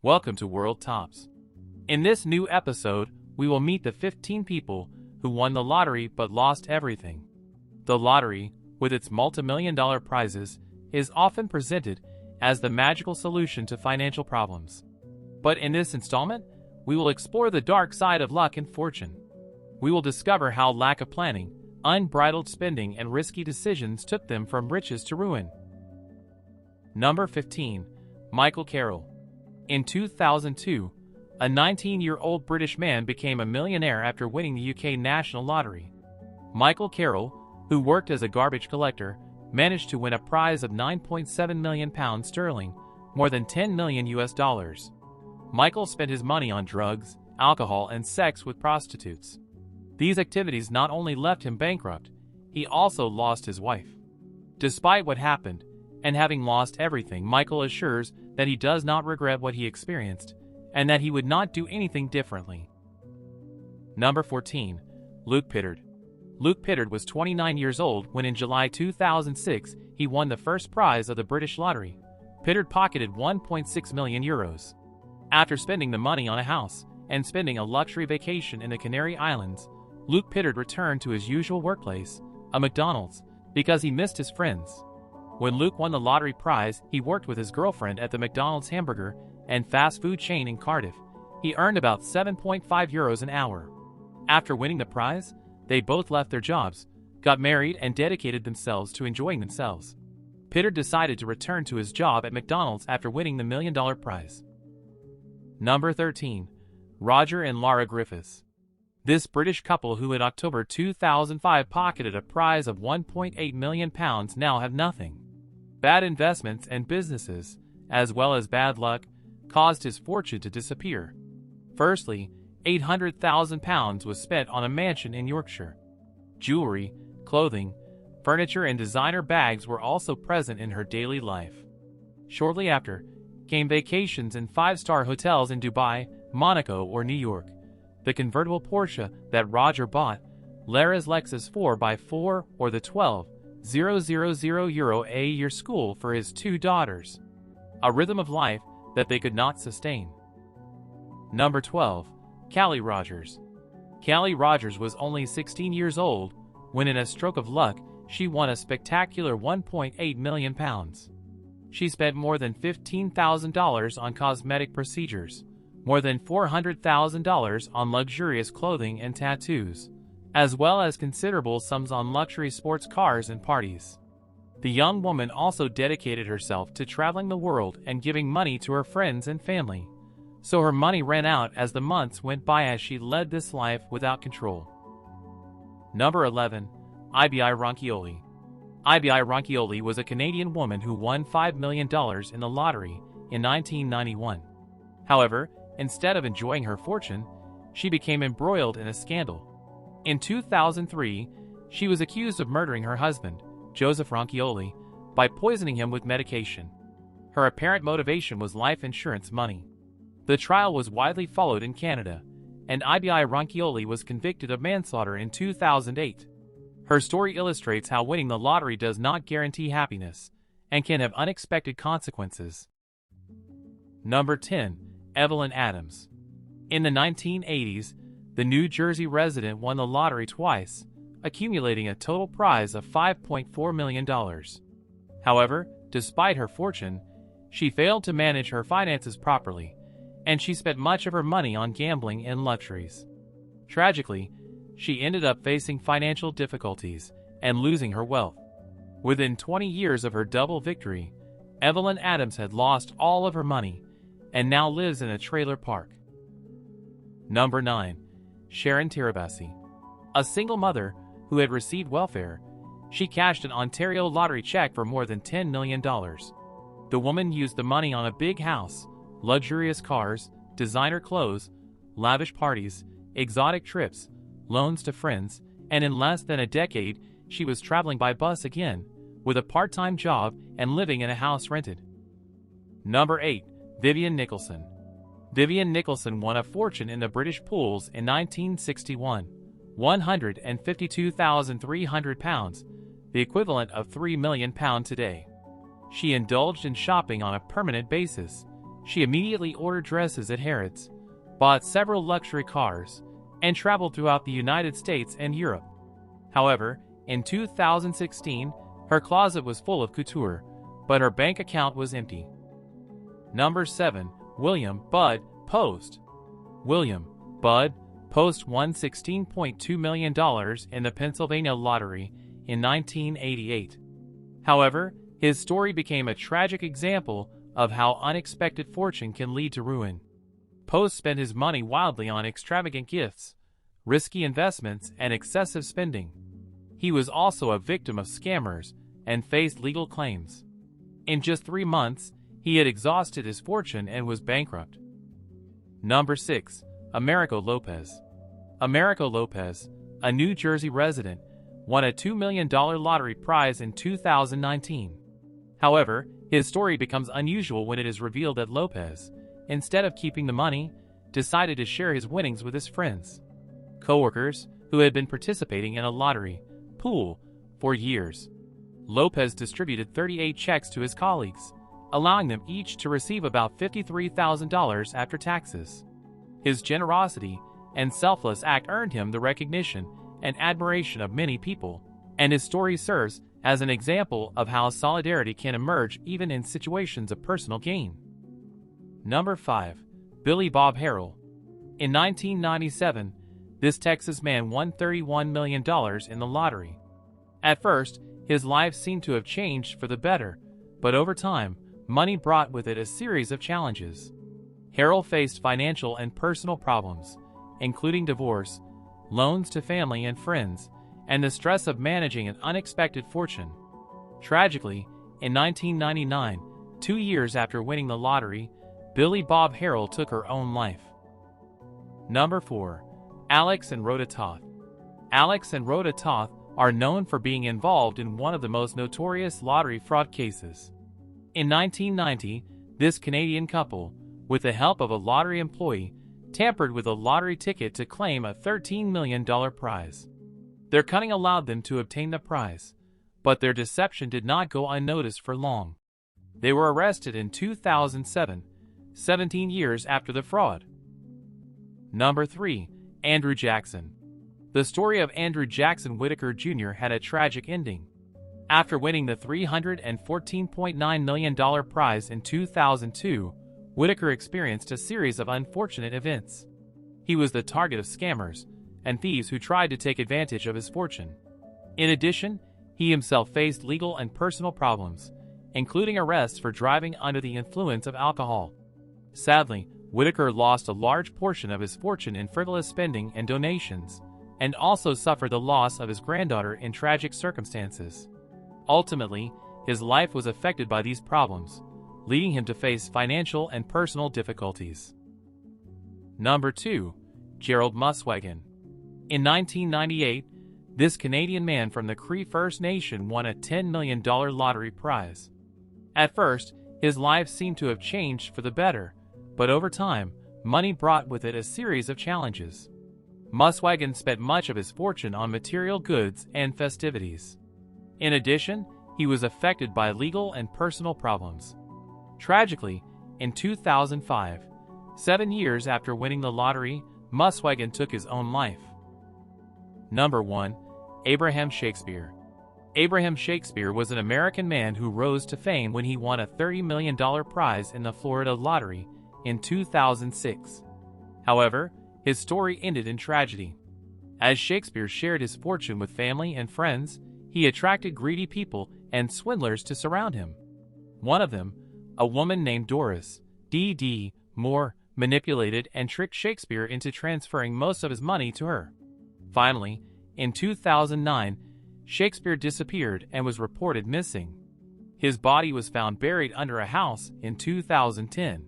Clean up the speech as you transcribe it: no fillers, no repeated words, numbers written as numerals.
Welcome to World Tops. In this new episode, we will meet the 15 people who won the lottery but lost everything. The lottery, with its multi-million-dollar prizes, is often presented as the magical solution to financial problems. But in this installment, we will explore the dark side of luck and fortune. We will discover how lack of planning, unbridled spending, and risky decisions took them from riches to ruin. Number 15. Michael Carroll. In 2002, a 19-year-old British man became a millionaire after winning the UK National Lottery. Michael Carroll, who worked as a garbage collector, managed to win a prize of £9.7 million sterling, more than $10 million US. Michael spent his money on drugs, alcohol, and sex with prostitutes. These activities not only left him bankrupt, he also lost his wife. Despite what happened, and having lost everything, Michael assures that he does not regret what he experienced, and that he would not do anything differently. Number 14. Luke Pittard. Luke Pittard was 29 years old when in July 2006 he won the first prize of the British lottery. Pittard pocketed €1.6 million. After spending the money on a house and spending a luxury vacation in the Canary Islands, Luke Pittard returned to his usual workplace, a McDonald's, because he missed his friends. When Luke won the lottery prize, he worked with his girlfriend at the McDonald's hamburger and fast food chain in Cardiff. He earned about €7.5 an hour. After winning the prize, they both left their jobs, got married, and dedicated themselves to enjoying themselves. Pittard decided to return to his job at McDonald's after winning the $1 million prize. Number 13. Roger and Lara Griffiths. This British couple, who in October 2005 pocketed a prize of £1.8 million, now have nothing. Bad investments and businesses, as well as bad luck, caused his fortune to disappear. Firstly, £800,000 was spent on a mansion in Yorkshire. Jewelry, clothing, furniture, and designer bags were also present in her daily life. Shortly after, came vacations in five-star hotels in Dubai, Monaco, or New York. The convertible Porsche that Roger bought, Lara's Lexus 4x4, or the €12,000 a year school for his two daughters. A rhythm of life that they could not sustain. Number 12. Callie Rogers. Callie Rogers was only 16 years old when, in a stroke of luck, she won a spectacular £1.8 million. She spent more than $15,000 on cosmetic procedures, more than $400,000 on luxurious clothing and tattoos, as well as considerable sums on luxury sports cars and parties. The young woman also dedicated herself to traveling the world and giving money to her friends and family, so her money ran out as the months went by as she led this life without control. Number 11. Ibi Ronchioli. Ibi Ronchioli was a Canadian woman who won $5 million in the lottery in 1991. However, instead of enjoying her fortune, she became embroiled in a scandal. In 2003, she was accused of murdering her husband, Joseph Ronchioli, by poisoning him with medication. Her apparent motivation was life insurance money. The trial was widely followed in Canada, and Ibi Ronchioli was convicted of manslaughter in 2008. Her story illustrates how winning the lottery does not guarantee happiness and can have unexpected consequences. Number 10. Evelyn Adams. In the 1980s, the New Jersey resident won the lottery twice, accumulating a total prize of $5.4 million. However, despite her fortune, she failed to manage her finances properly, and she spent much of her money on gambling and luxuries. Tragically, she ended up facing financial difficulties and losing her wealth. Within 20 years of her double victory, Evelyn Adams had lost all of her money and now lives in a trailer park. Number 9. Sharon Tirabassi. A single mother who had received welfare, she cashed an Ontario lottery check for more than $10 million. The woman used the money on a big house, luxurious cars, designer clothes, lavish parties, exotic trips, loans to friends, and in less than a decade, she was traveling by bus again, with a part-time job and living in a house rented. Number 8. Vivian Nicholson. Vivian Nicholson won a fortune in the British pools in 1961, £152,300, the equivalent of £3 million today. She indulged in shopping on a permanent basis, She immediately ordered dresses at Harrods, bought several luxury cars, and traveled throughout the United States and Europe. However, in 2016, her closet was full of couture, but her bank account was empty. Number 7. William Bud Post. William Bud Post won $16.2 million in the Pennsylvania lottery in 1988. However, his story became a tragic example of how unexpected fortune can lead to ruin. Post spent his money wildly on extravagant gifts, risky investments, and excessive spending. He was also a victim of scammers and faced legal claims. In just 3 months, he had exhausted his fortune and was bankrupt. Number 6. Americo Lopez. Americo Lopez, a New Jersey resident, won a $2 million lottery prize in 2019. However, his story becomes unusual when it is revealed that Lopez, instead of keeping the money, decided to share his winnings with his friends, coworkers who had been participating in a lottery pool for years. Lopez distributed 38 checks to his colleagues, allowing them each to receive about $53,000 after taxes. His generosity and selfless act earned him the recognition and admiration of many people, and his story serves as an example of how solidarity can emerge even in situations of personal gain. Number 5. Billy Bob Harrell. In 1997, this Texas man won $31 million in the lottery. At first, his life seemed to have changed for the better, but over time, money brought with it a series of challenges. Harrell faced financial and personal problems, including divorce, loans to family and friends, and the stress of managing an unexpected fortune. Tragically, in 1999, 2 years after winning the lottery, Billy Bob Harrell took her own life. Number 4. Alex and Rhoda Toth. Alex and Rhoda Toth are known for being involved in one of the most notorious lottery fraud cases. In 1990, this Canadian couple, with the help of a lottery employee, tampered with a lottery ticket to claim a $13 million prize. Their cunning allowed them to obtain the prize, but their deception did not go unnoticed for long. They were arrested in 2007, 17 years after the fraud. Number 3. Andrew Jackson. The story of Andrew Jackson Whitaker Jr. had a tragic ending. After winning the $314.9 million prize in 2002, Whitaker experienced a series of unfortunate events. He was the target of scammers and thieves who tried to take advantage of his fortune. In addition, he himself faced legal and personal problems, including arrests for driving under the influence of alcohol. Sadly, Whitaker lost a large portion of his fortune in frivolous spending and donations, and also suffered the loss of his granddaughter in tragic circumstances. Ultimately, his life was affected by these problems, leading him to face financial and personal difficulties. Number 2. Gerald Muswagon. In 1998, this Canadian man from the Cree First Nation won a $10 million lottery prize. At first, his life seemed to have changed for the better, but over time, money brought with it a series of challenges. Muswagon spent much of his fortune on material goods and festivities. In addition, he was affected by legal and personal problems. Tragically, in 2005, 7 years after winning the lottery, Muswagon took his own life. Number 1. Abraham Shakespeare. Abraham Shakespeare was an American man who rose to fame when he won a $30 million prize in the Florida lottery in 2006. However, his story ended in tragedy. As Shakespeare shared his fortune with family and friends, he attracted greedy people and swindlers to surround him. One of them, a woman named Doris D.D. Moore, manipulated and tricked Shakespeare into transferring most of his money to her. Finally, in 2009, Shakespeare disappeared and was reported missing. His body was found buried under a house in 2010.